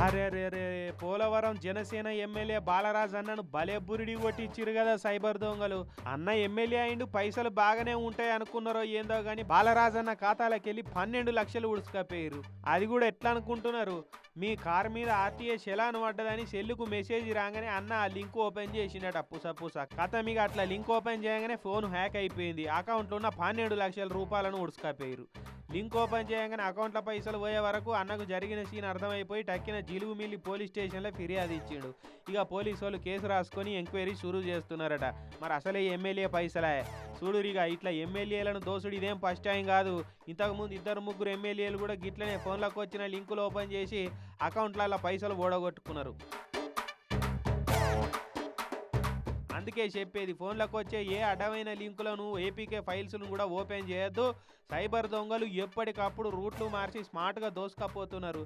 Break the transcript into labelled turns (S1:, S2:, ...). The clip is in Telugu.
S1: అరే రే రే పోలవరం జనసేన ఎమ్మెల్యే బాలరాజ్ అన్నను భలే బురిడి కొట్టిచ్చిరు కదా సైబర్ దొంగలు. అన్న ఎమ్మెల్యే అయిండు, పైసలు బాగానే ఉంటాయి అనుకున్నారో ఏందో గాని బాలరాజ్ అన్న ఖాతాలోకి వెళ్ళి 12 లక్షలు ఉడుచుకపోయారు. అది కూడా ఎట్లా అనుకుంటున్నారు? మీ కారు మీద ఆర్టీఏ చలాన్ పడ్డదని సెల్లుకు మెసేజ్ రాగానే అన్న ఆ లింక్ ఓపెన్ చేసిండట పుస కథ. మీకు అట్లా లింక్ ఓపెన్ చేయగానే ఫోన్ హ్యాక్ అయిపోయింది. అకౌంట్లో ఉన్న 12 లక్షల రూపాయలను ఉడుచుకపోయారు. లింక్ ఓపెన్ చేయగానే అకౌంట్లో పైసలు పోయే వరకు అన్నకు జరిగిన సీన్ అర్థమైపోయి టక్కిన జిలుగుమిల్లి పోలీస్ స్టేషన్లో ఫిర్యాదు ఇచ్చిండు. ఇక పోలీసు వాళ్ళు కేసు రాసుకొని ఎంక్వైరీ షురూ చేస్తున్నారట. మరి అసలే ఎమ్మెల్యే పైసలే చూడురిగా. ఇట్లా ఎమ్మెల్యేలను దోసుడు ఇదేం ఫస్ట్ టైం కాదు. ఇంతకుముందు 2-3 ఎమ్మెల్యేలు కూడా గిట్లనే ఫోన్లకు వచ్చిన లింకులు ఓపెన్ చేసి అకౌంట్లలో పైసలు ఓడగొట్టుకున్నారు. అందుకే చెప్పేది, ఫోన్లకు వచ్చే ఏ అడ్డమైన లింకులను ఏపీకే ఫైల్స్ను కూడా ఓపెన్ చేయొద్దు. సైబర్ దొంగలు ఎప్పటికప్పుడు రూట్లు మార్చి స్మార్ట్గా దోసుకపోతున్నారు.